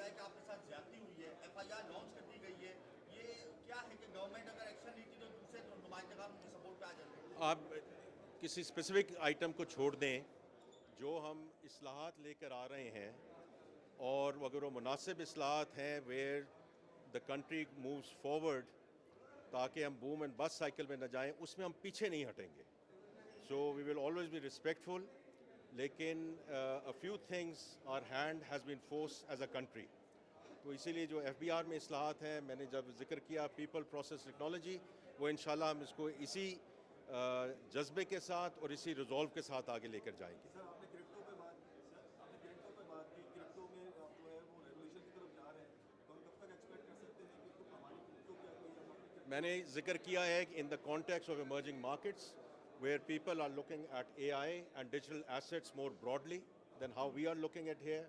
ہے کہ آپ کے ساتھ زیادتی ہوئی ہے, FIR لانچ کر دی گئی ہے, یہ کیا ہے کہ گورنمنٹ اگر ایکشن لیتی تو دوسرے نمائندگان ان کی سپورٹ پہ آ جاتے ہیں؟ آپ کسی اسپیسیفک آئٹم کو چھوڑ دیں, جو ہم اصلاحات لے کر آ رہے ہیں اور اگر وہ مناسب اصلاحات ہیں where the country moves forward تاکہ ہم بوم اینڈ بس سائیکل میں نہ جائیں, اس میں ہم پیچھے نہیں ہٹیں گے. سو وی ول آلویز بی ریسپیکٹفل, لیکن a few things our hand has been forced as a country. تو اسی لیے جو FBR میں اصلاحات ہیں, میں نے جب ذکر کیا پیپل پروسیس ٹیکنالوجی, وہ انشاءاللہ ہم اس کو اسی جذبے کے ساتھ اور اسی ریزولو کے ساتھ آگے لے کر جائیں گے. سر آپ نے کرپٹو پہ بات کی, کرپٹو میں آپ جو ہے وہ ریگولیشن کی طرف جا رہے ہیں, تو ہم کب تک ایکسپیکٹ کر سکتے ہیں کہ ہماری کرپٹو کیا کوئی ہم اپنی میں نے ذکر کیا ہے کہ in the context of emerging markets where people are looking at AI and digital assets more broadly than how we are looking at here.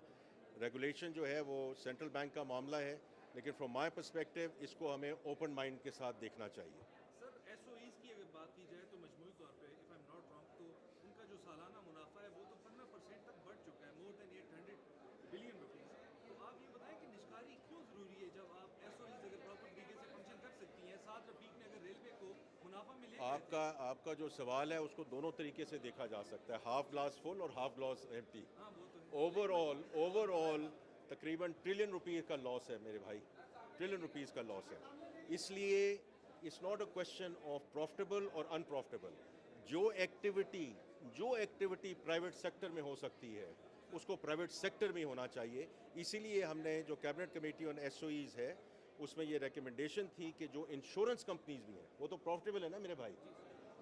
Regulation جو ہے وہ سینٹرل بینک کا معاملہ ہے, لیکن فرام مائی پرسپیکٹیو اس کو ہمیں اوپن مائنڈ کے ساتھ دیکھنا چاہیے. سر SOEs کی اگر بات کی جائے تو مجموعی طور پہ if I am not wrong تو ان کا جو سالانہ منافع ہے وہ تو 15% تک بڑھ چکا ہے, مور دین 800 بلین روپیز. تو آپ یہ بتائیں کہ نشکاری کیوں ضروری ہے جب آپ SOEs اگر پراپر طریقے سے فنکشن کر سکتی ہیں. ساتھ رفیق نے اگر ریلوے کو منافع ملے, آپ کا جو سوال ہے اس کو دونوں طریقے سے دیکھا جا سکتا ہے, ہاف گلاس فل اور ہاف گلاس ایمپٹی. ہاں وہ تو ہے, اوور آل تقریباً ٹریلین روپیز کا لاس ہے میرے بھائی, ٹریلین روپیز کا لاس ہے. اس لیے it's not a question of profitable اور ان پروفٹیبل. جو ایکٹیویٹی پرائیویٹ سیکٹر میں ہو سکتی ہے اس کو پرائیویٹ سیکٹر میں ہونا چاہیے. اسی لیے ہم نے جو کیبنٹ کمیٹی آن SOEs ہے اس میں یہ ریکمنڈیشن تھی کہ جو انشورنس کمپنیز بھی ہیں وہ تو پروفٹیبل ہے نا میرے بھائی,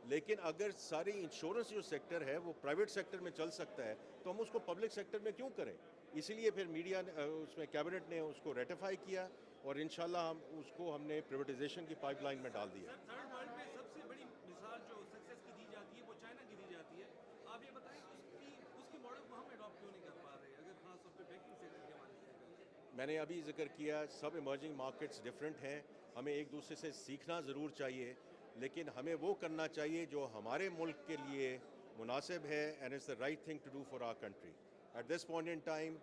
لیکن اگر ساری انشورنس جو سیکٹر ہے وہ پرائیویٹ سیکٹر میں چل سکتا ہے تو ہم اس کو پبلک سیکٹر میں کیوں کریں. اسی لیے پھر میڈیا نے اس میں کیبنٹ نے اس کو ریٹیفائی کیا اور انشاءاللہ ہم نے پریویٹائزیشن کی پائپ لائن میں ڈال دیا. سر تھرڈ ورلڈ میں سب سے بڑی مثال جو سکسیس کی دی جاتی ہے وہ چائنا کی دی جاتی ہے. آپ یہ بتائیں کہ اس کی ماڈل کو ہم اڈاپٹ کیوں نہیں کر پا رہے, اگر خاص طور پہ بینکنگ سیکٹر کے حوالے سے؟ میں نے ابھی ذکر کیا سب ایمرجنگ مارکیٹس ڈفرینٹ ہیں, ہمیں ایک دوسرے سے سیکھنا ضرور چاہیے, لیکن ہمیں وہ کرنا چاہیے جو ہمارے ملک کے لیے مناسب ہے and it's the right thing to do for our country. At this point in time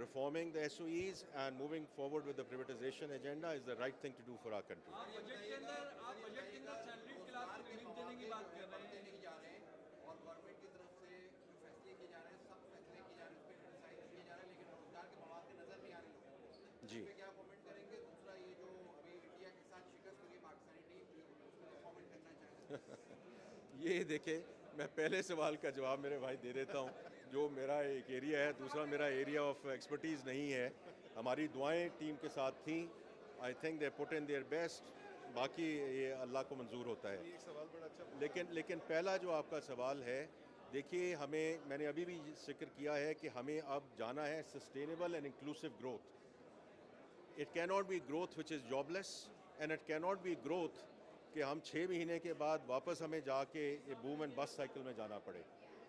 reforming the SOEs and moving forward with the privatization agenda is the right thing to do for our country. آپ budget کے اندر salaried class کو relief دینے کی بات کر رہے ہیں اور گورنمنٹ کی طرف سے جو فیصلے کیے جا رہے ہیں سب فیصلے کیے جا رہے ہیں, اس پہ کرٹیسائز کیے جا رہے ہیں, لیکن روزگار کے مواقع نظر نہیں آ رہے لوگوں کو. جی, اس پہ کیا کامنٹ کریں گے؟ دوسرا یہ جو ابھی انڈیا کے ساتھ شکست ہوئی پاکستانی ٹیم کی, اس پہ کامنٹ کرنا چاہیں گے؟ یہ دیکھیں میں پہلے سوال کا جواب میرے بھائی دے دیتا ہوں. جو میرا ایک ایریا ہے, دوسرا میرا ایریا آف ایکسپرٹیز نہیں ہے. ہماری دعائیں ٹیم کے ساتھ تھیں, I think they put in their best, باقی یہ اللہ کو منظور ہوتا ہے. لیکن پہلا جو آپ کا سوال ہے, دیکھیے میں نے ابھی بھی ذکر کیا ہے کہ ہمیں اب جانا ہے sustainable and inclusive growth. It can not be growth which is jobless, and it can not be growth کہ ہم 6 مہینے کے بعد واپس ہمیں جا کے یہ بوم اینڈ بس سائیکل میں جانا پڑے.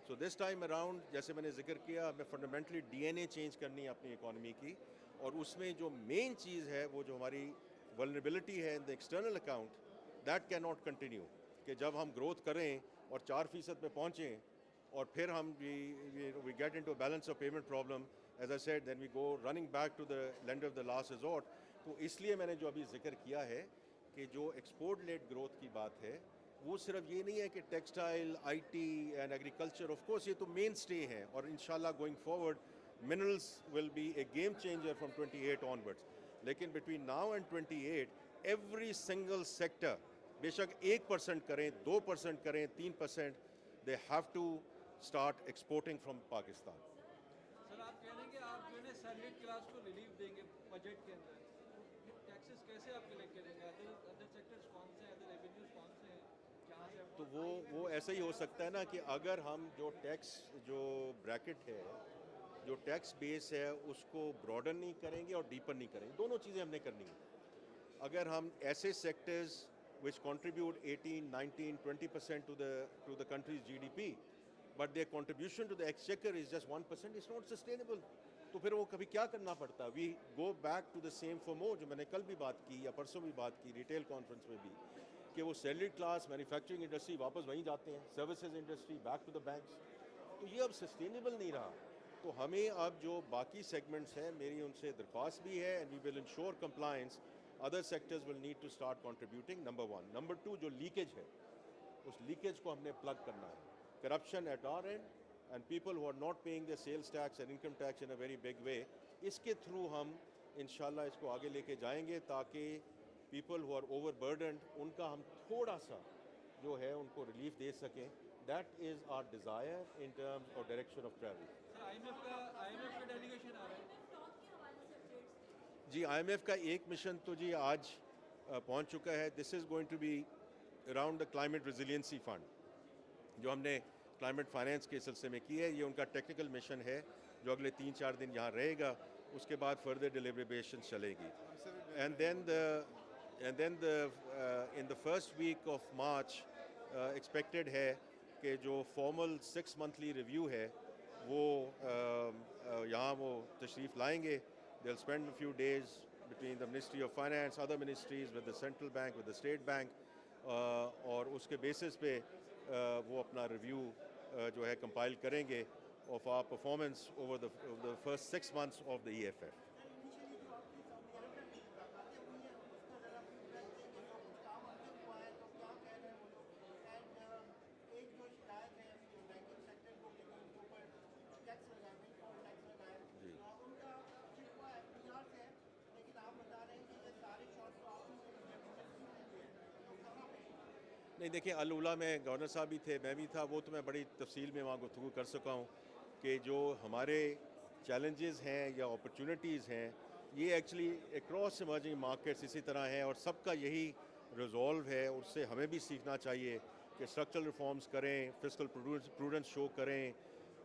سو دس ٹائم اراؤنڈ جیسے میں نے ذکر کیا, ہمیں فنڈامنٹلی DNA چینج کرنی ہے اپنی اکانومی کی, اور اس میں جو مین چیز ہے وہ جو ہماری ولنریبلٹی ہے in the external account, that can not continue. کہ جب ہم گروتھ کریں اور 4% پہ پہنچیں اور پھر ہم we get into balance of payment problem, as I said then we go running back to the lender of the last resort. تو اس لیے میں نے جو ابھی ذکر کیا ہے کہ جو ایکسپورٹ لیڈ گروتھ کی بات ہے وہ صرف یہ نہیں ہے کہ textile, IT and agriculture, of course یہ تو مین اسٹے ہیں, اور انشاءاللہ going forward minerals will be a game changer from 28 onwards. لیکن between now and 28 every single sector, بے شک 1% کریں, 2% کریں, 3%, they have to start exporting from Pakistan. Sir آپ کہہ رہے ہیں کہ آپ جو ہے نا سیلریڈ کلاس کو ریلیف دیں گے بجٹ کے اندر, ٹیکسز کیسے آپ کلیکٹ کریں گے, ادر سیکٹرز کون سے ہیں, ادر ریونیوز کون سے ہیں, جہاں سے تو وہ ایسا ہی ہو سکتا ہے نا کہ اگر ہم جو ٹیکس جو بریکٹ ہے, جو ٹیکس بیس ہے, اس کو براڈن نہیں کریں گے اور ڈیپن نہیں کریں گے. دونوں چیزیں ہم نے کرنی ہیں. اگر ہم ایسے sectors which contribute 18, 19, 20% to the country's GDP, but their contribution to the exchequer is just 1%, it's not sustainable. تو پھر وہ کبھی کیا کرنا پڑتا ہے, we go back to the same for more, جو میں نے کل بھی بات کی یا پرسوں بھی بات کی ریٹیل کانفرنس میں بھی, کہ وہ سیلریڈ کلاس, مینوفیکچرنگ انڈسٹری واپس وہیں جاتے ہیں, services industry back to the banks. تو یہ اب سسٹینیبل نہیں رہا. تو ہمیں اب جو باقی سیگمنٹس ہیں میری ان سے درخواست بھی ہے and we will ensure compliance other sectors will need to start contributing number 1 number 2 جو لیکیج ہے اس لیکیج کو ہم نے پلگ کرنا ہے corruption at our end and people who are not paying the sales tax and income tax in a very big way اس کے through ہم انشاءاللہ اس کو آگے لے کے جائیں گے تاکہ پیپل ہو آر اوور برڈنڈ ان کا ہم تھوڑا سا جو ہے ان کو ریلیف دے سکیں that is our desire in terms اور direction of travel. Sir I M F کا ڈیلیگیشن آ رہا ہے. جی آئی ایم ایف کا ایک مشن تو جی آج پہنچ چکا ہے. This is going to be around the climate resiliency fund جو ہم نے کلائمیٹ فائنینس کے سلسلے میں کی ہے. یہ ان کا ٹیکنیکل مشن ہے جو اگلے 3-4 دن یہاں رہے گا. اس کے بعد فردر ڈیلیبریشن چلے گی. And then in the first week of March expected ہے کہ جو فارمل 6 منتھلی ریویو ہے وہ یہاں وہ تشریف لائیں گے. They'll spend a few days between the Ministry of Finance, other ministries, with the central bank, with the state bank, اور اس کے بیسس پہ وہ اپنا ریویو جو ہے کمپائل کریں گے of our performance over the first 6 months of the EFF. نہیں دیکھیں الاولیٰ میں گورنر صاحب بھی تھے میں بھی تھا وہ تو میں بڑی تفصیل میں وہاں گفتگو کر سکا ہوں کہ جو ہمارے چیلنجز ہیں یا اپرچونٹیز ہیں یہ ایکچولی اکراس ایمرجنگ مارکیٹس اسی طرح ہیں اور سب کا یہی ریزولو ہے. اس سے ہمیں بھی سیکھنا چاہیے کہ اسٹرکچرل ریفارمز کریں, فسکل پروڈنس شو کریں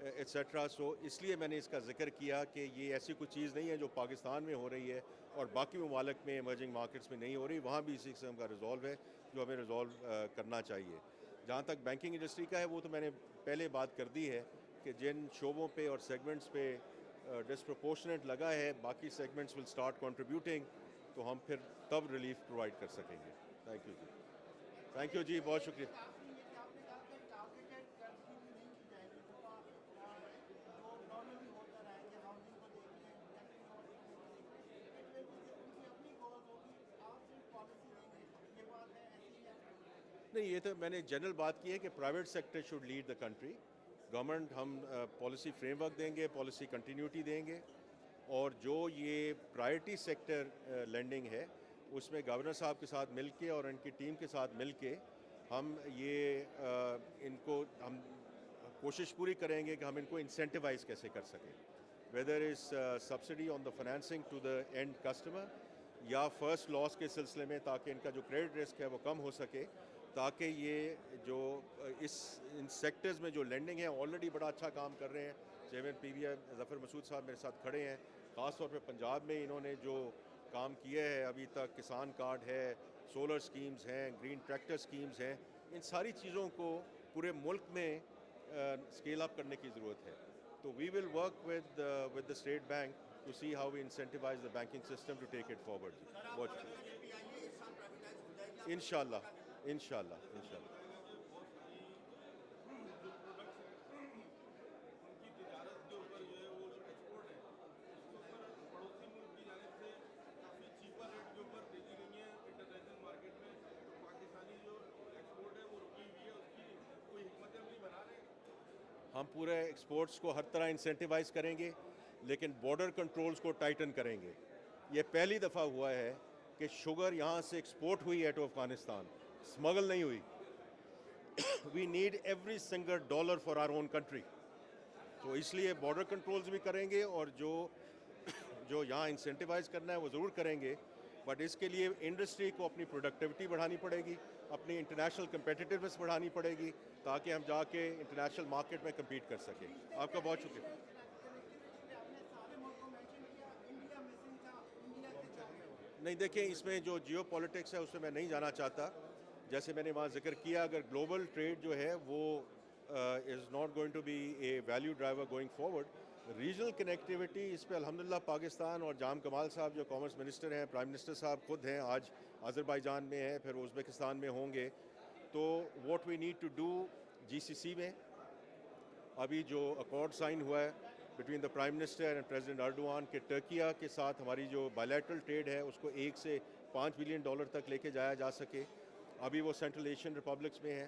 ایٹسیٹرا. سو اس لیے میں نے اس کا ذکر کیا کہ یہ ایسی کوئی چیز نہیں ہے جو پاکستان میں ہو رہی ہے اور باقی ممالک میں ایمرجنگ مارکیٹس میں نہیں ہو رہی. وہاں بھی اسی قسم کا ریزولو ہے جو ہمیں ریزولو کرنا چاہیے. جہاں تک بینکنگ انڈسٹری کا ہے وہ تو میں نے پہلے بات کر دی ہے کہ جن شعبوں پہ اور سیگمنٹس پہ ڈسپرپورشنیٹ لگا ہے باقی سیگمنٹس ول اسٹارٹ کنٹریبیوٹنگ تو ہم پھر تب ریلیف پرووائڈ کر سکیں گے. تھینک یو جی. تھینک یو جی, بہت شکریہ. نہیں یہ تو میں نے جنرل بات کی ہے کہ private sector should lead the country. Government ہم پالیسی فریم ورک دیں گے, پالیسی کنٹینیوٹی دیں گے اور جو یہ پرائرٹی سیکٹر لینڈنگ ہے اس میں گورنر صاحب کے ساتھ مل کے اور ان کی ٹیم کے ساتھ مل کے ہم یہ ان کو ہم کوشش پوری کریں گے کہ ہم ان کو انسینٹیوائز کیسے کر سکیں, whether is subsidy on the financing to the end customer یا فرسٹ لاس کے سلسلے میں تاکہ ان کا جو کریڈٹ رسک ہے وہ کم ہو سکے تاکہ یہ جو ان سیکٹرز میں جو لینڈنگ ہے آلریڈی بڑا اچھا کام کر رہے ہیں. چیئرمین پی وی ظفر مسعود صاحب میرے ساتھ کھڑے ہیں. خاص طور پہ پنجاب میں انہوں نے جو کام کیا ہے ابھی تک, کسان کارڈ ہے, سولر سکیمز ہیں, گرین ٹریکٹر سکیمز ہیں, ان ساری چیزوں کو پورے ملک میں اسکیل اپ کرنے کی ضرورت ہے. تو we will work with the State Bank to see how we incentivize the banking system to take it forward. بہت شکریہ. انشاءاللہ انشاءاللہ انشاءاللہ. ہم پورے ایکسپورٹس کو ہر طرح انسینٹیوائز کریں گے لیکن بارڈر کنٹرولز کو ٹائٹن کریں گے. یہ پہلی دفعہ ہوا ہے کہ شوگر یہاں سے ایکسپورٹ ہوئی ہے ٹو افغانستان, اسمگل نہیں ہوئی. We need every single dollar for our own country. تو اس لیے بارڈر کنٹرولز بھی کریں گے اور جو یہاں انسینٹیوائز کرنا ہے وہ ضرور کریں گے. بٹ اس کے لیے انڈسٹری کو اپنی پروڈکٹیوٹی بڑھانی پڑے گی, اپنی انٹرنیشنل کمپیٹیٹیونیس بڑھانی پڑے گی تاکہ ہم جا کے انٹرنیشنل مارکیٹ میں کمپیٹ کر سکیں. آپ کا بہت شکریہ. نہیں دیکھیں اس میں جو جیو پولیٹکس ہے اس میں نہیں جانا چاہتا. جیسے میں نے وہاں ذکر کیا اگر گلوبل ٹریڈ جو ہے وہ is not going to be a value driver going forward. Regional connectivity اس پہ الحمدللہ پاکستان اور جام کمال صاحب جو کامرس منسٹر ہیں, پرائم منسٹر صاحب خود ہیں, آج آذربائیجان میں ہیں, پھر ازبکستان میں ہوں گے. تو what we need to do G C C میں ابھی جو اکارڈ سائن ہوا ہے between the Prime Minister and President Erdogan کہ ٹرکیہ کے ساتھ ہماری جو bilateral trade ہے اس کو 1 سے 5 بلین ڈالر تک لے کے جایا جا سکے. ابھی وہ سینٹرل ایشین ریپبلکس میں ہیں.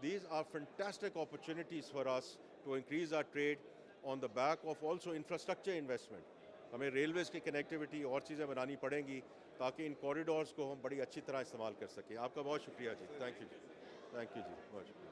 These are fantastic opportunities for us to increase our trade on the back of also infrastructure investment. ہمیں ریلویز کی کنیکٹیوٹی اور چیزیں بنانی پڑیں گی تاکہ ان کوریڈورز کو ہم بڑی اچھی طرح استعمال کر سکیں. آپ کا بہت شکریہ جی. تھینک یو جی. تھینک یو جی. بہت شکریہ.